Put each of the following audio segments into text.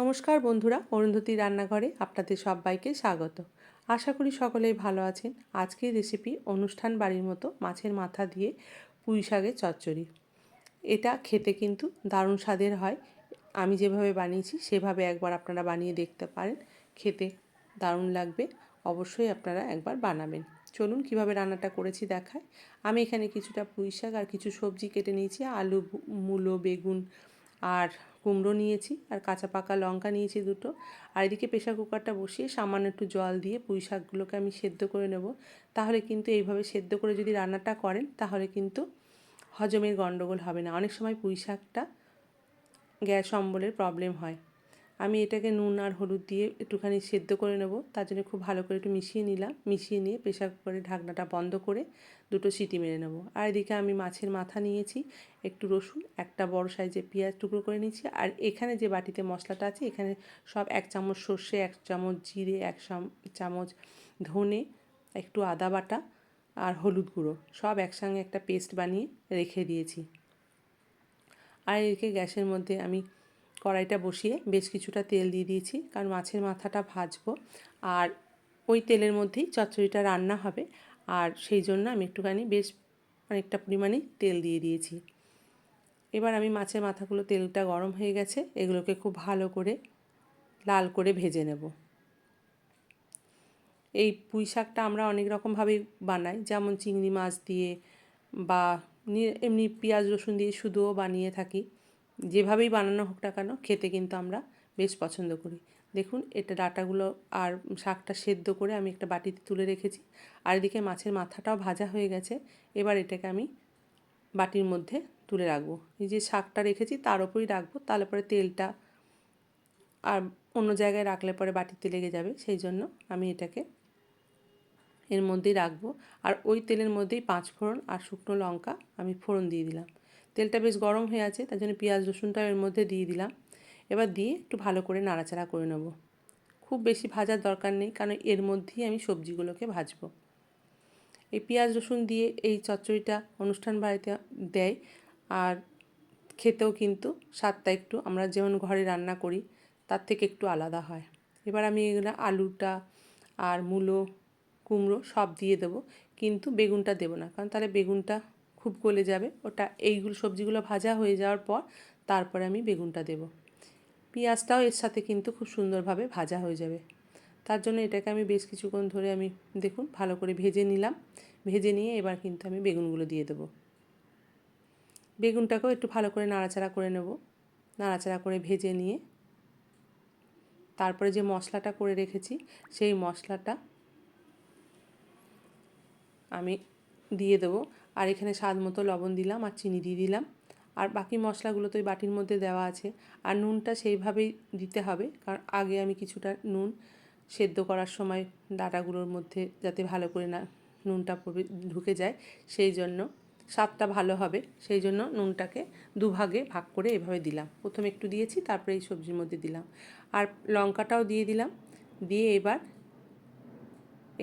নমস্কার বন্ধুরা, অরুন্ধতী রান্নাঘরে আপনাদের সবাইকে স্বাগত। আশা করি সকলেই ভালো আছেন। আজকের রেসিপি অনুষ্ঠান বাড়ির মতো মাছের মাথা দিয়ে পুঁই শাকের চচ্চড়ি। এটা খেতে কিন্তু দারুণ স্বাদের হয়। আমি যেভাবে বানিয়েছি সেভাবে একবার আপনারা বানিয়ে দেখতে পারেন, খেতে দারুণ লাগবে। অবশ্যই আপনারা একবার বানাবেন। চলুন কিভাবে রান্নাটা করেছি দেখায়। আমি এখানে কিছুটা পুঁই শাক আর কিছু সবজি কেটে নিয়েছি। আলু, মূলো, বেগুন আর কুমড়ো নিয়েছি, আর কাঁচা পাকা লঙ্কা নিয়েছি দুটো। আর এদিকে প্রেশার কুকারটা বসিয়ে সামান্য একটু জল দিয়ে পুঁই শাকগুলোকে আমি সেদ্ধ করে নেব। তাহলে কিন্তু এইভাবে সেদ্ধ করে যদি রান্নাটা করেন তাহলে কিন্তু হজমের গণ্ডগোল হবে না। অনেক সময় পুঁই শাকটা গ্যাস অম্বলের প্রবলেম হয়। আমি এটাকে নুন আর হলুদ দিয়ে একটুখানি সেদ্ধ করে নেব। তার জন্য খুব ভালো করে একটু মিশিয়ে নিলাম। মিশিয়ে নিয়ে প্রেশার কুকারের ঢাকনাটা বন্ধ করে দুটো সিটি মেরে নেব। আর এদিকে আমি মাছের মাথা নিয়েছি, একটু রসুন, একটা বড় সাইজের পেঁয়াজ টুকরো করে নিয়েছি। আর এখানে যে বাটিতে মশলাটা আছে, এখানে সব 1 চামচ সর্ষে, 1 চামচ জিরে, 1 চামচ ধনে, একটু আদা বাটা আর হলুদ গুঁড়ো সব একসঙ্গে একটা পেস্ট বানিয়ে রেখে দিয়েছি। আর এদিকে গ্যাসের মধ্যে আমি কড়াইটা বসিয়ে বেশ কিছুটা তেল দিয়ে দিয়েছি, কারণ মাছের মাথাটা ভাজবো আর ওই তেলের মধ্যেই চচ্চড়িটা রান্না হবে। আর সেই জন্য আমি একটুখানি বেশ অনেকটা পরিমাণে তেল দিয়ে দিয়েছি। এবার আমি মাছের মাথাগুলো, তেলটা গরম হয়ে গেছে, এগুলোকে খুব ভালো করে লাল করে ভেজে নেব। এই পুঁই শাকটা আমরা অনেক রকমভাবেই বানাই, যেমন চিংড়ি মাছ দিয়ে বা এমনি পেঁয়াজ রসুন দিয়ে শুধুও বানিয়ে থাকি। যেভাবেই বানানো হোক না কেন, খেতে কিন্তু আমরা বেশ পছন্দ করি। দেখুন, এটা ডাঁটাগুলো আর শাকটা সেদ্ধ করে আমি একটা বাটিতে তুলে রেখেছি। আর এদিকে মাছের মাথাটাও ভাজা হয়ে গেছে। এবার এটাকে আমি বাটির মধ্যে তুলে রাখবো। এই যে শাকটা রেখেছি তার ওপরই রাখবো, তাহলে পরে তেলটা আর অন্য জায়গায় রাখলে পরে বাটিতে লেগে যাবে। সেই জন্য আমি এটাকে এর মধ্যেই রাখবো। আর ওই তেলের মধ্যেই 5 ফোড়ন আর শুকনো লঙ্কা আমি ফোড়ন দিয়ে দিলাম। তেলটা বেশ গরম হয়ে আছে, তার জন্য পেঁয়াজ রসুনটাও এর মধ্যে দিয়ে দিলাম। এবার দিয়ে একটু ভালো করে নাড়াচাড়া করে নেব। খুব বেশি ভাজার দরকার নেই, কারণ এর মধ্যেই আমি সবজিগুলোকে ভাজবো। এই পেঁয়াজ রসুন দিয়ে এই চচ্চড়িটা অনুষ্ঠান বাড়িতে দেয়, আর খেতেও কিন্তু স্বাদটা একটু আমরা যেমন ঘরে রান্না করি তার থেকে একটু আলাদা হয়। এবার আমি এগুলো আলুটা আর মূলো, কুমড়ো সব দিয়ে দেবো, কিন্তু বেগুনটা দেবো না, কারণ তাহলে বেগুনটা খুব গলে যাবে। ওটা এইগুলো সবজিগুলো ভাজা হয়ে যাওয়ার পর তারপরে আমি বেগুনটা দেবো। পেঁয়াজটাও এর সাথে কিন্তু খুব সুন্দরভাবে ভাজা হয়ে যাবে। তার জন্য এটাকে আমি বেশ কিছুক্ষণ ধরে আমি দেখুন ভালো করে ভেজে নিলাম। ভেজে নিয়ে এবার কিন্তু আমি বেগুনগুলো দিয়ে দেবো। বেগুনটাকেও একটু ভালো করে নাড়াচাড়া করে নেব। নাড়াচাড়া করে ভেজে নিয়ে তারপরে যে মশলাটা করে রেখেছি সেই মশলাটা আমি দিয়ে দেবো। আর এখানে স্বাদ মতো লবণ দিলাম আর চিনি দিয়ে দিলাম। আর বাকি মশলাগুলো তো ওই বাটির মধ্যে দেওয়া আছে। আর নুনটা সেইভাবেই দিতে হবে, কারণ আগে আমি কিছুটা নুন সেদ্ধ করার সময় ডাঁটাগুলোর মধ্যে যাতে ভালো করে না নুনটা ঢুকে যায়, সেই জন্য স্বাদটা ভালো হবে, সেই জন্য নুনটাকে দুভাগে ভাগ করে এভাবে দিলাম। প্রথমে একটু দিয়েছি, তারপরে এই সবজির মধ্যে দিলাম। আর লঙ্কাটাও দিয়ে দিলাম। দিয়ে এবার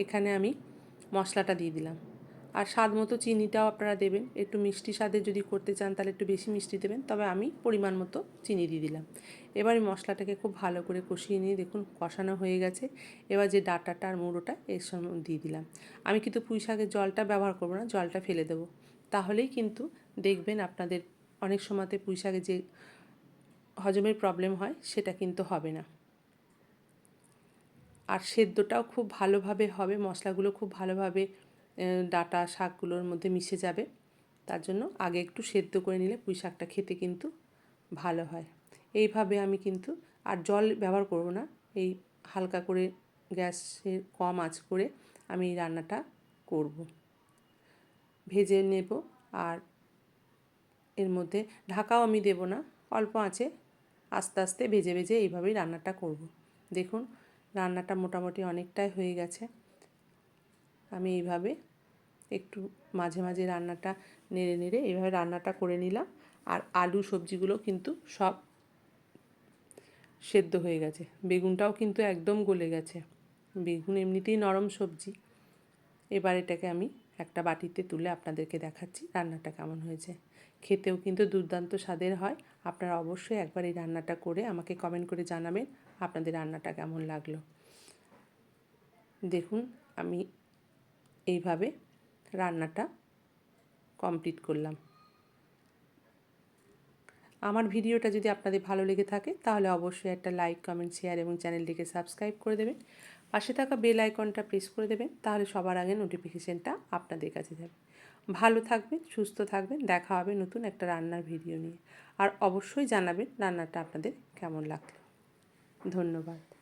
এখানে আমি মশলাটা দিয়ে দিলাম। আর স্বাদ মতো চিনিটাও আপনারা দেবেন। একটু মিষ্টি স্বাদের যদি করতে চান তাহলে একটু বেশি মিষ্টি দেবেন, তবে আমি পরিমাণ মতো চিনি দিয়ে দিলাম। এবার এই মশলাটাকে খুব ভালো করে কষিয়ে নিয়ে দেখুন কষানো হয়ে গেছে। এবার যে ডাঁটাটা আর মুড়োটা এর সঙ্গে দিয়ে দিলাম। আমি কিন্তু পুঁই শাকের জলটা ব্যবহার করবো না, জলটা ফেলে দেবো। তাহলেই কিন্তু দেখবেন আপনাদের অনেক সময়তে পুঁই শাকে যে হজমের প্রবলেম হয় সেটা কিন্তু হবে না। আর সেদ্ধটাও খুব ভালোভাবে হবে, মশলাগুলো খুব ভালোভাবে ডাঁটা শাকগুলোর মধ্যে মিশে যাবে। তার জন্য আগে একটু সেদ্ধ করে নিলে পুঁই শাকটা খেতে কিন্তু ভালো হয়। এইভাবে আমি কিন্তু আর জল ব্যবহার করব না, এই হালকা করে গ্যাসের কম আঁচ করে আমি এই রান্নাটা করব। ভেজে নেব। আর এর মধ্যে ঢাকাও আমি দেব না, অল্প আঁচে আস্তে আস্তে ভেজে ভেজে এইভাবেই রান্নাটা করব। দেখুন রান্নাটা মোটামুটি অনেকটাই হয়ে গেছে। আমি এইভাবে একটু মাঝে মাঝে রান্নাটা নেড়ে নেড়ে এইভাবে রান্নাটা করে নিলাম। আর আলু সবজিগুলো কিন্তু সব সেদ্ধ হয়ে গেছে। বেগুনটাও কিন্তু একদম গলে গেছে। বেগুন এমনিতেই নরম সবজি। এবার এটাকে আমি একটা বাটিতে তুলে আপনাদেরকে দেখাচ্ছি রান্নাটা কেমন হয়েছে। খেতেও কিন্তু দুর্দান্ত স্বাদের হয়। আপনারা অবশ্যই একবার এই রান্নাটা করে আমাকে কমেন্ট করে জানাবেন আপনাদের রান্নাটা কেমন লাগলো। দেখুন আমি এইভাবে রান্নাটা কমপ্লিট করলাম। আমার ভিডিওটা যদি আপনাদের ভালো লেগে থাকে তাহলে অবশ্যই একটা লাইক, কমেন্ট, শেয়ার এবং চ্যানেলটিকে সাবস্ক্রাইব করে দেবেন। পাশে থাকা বেল আইকনটা প্রেস করে দেবেন, তাহলে সবার আগে নোটিফিকেশানটা আপনাদের কাছে যাবে। ভালো থাকবেন, সুস্থ থাকবেন, দেখা হবে নতুন একটা রান্নার ভিডিও নিয়ে। আর অবশ্যই জানাবেন রান্নাটা আপনাদের কেমন লাগলো। ধন্যবাদ।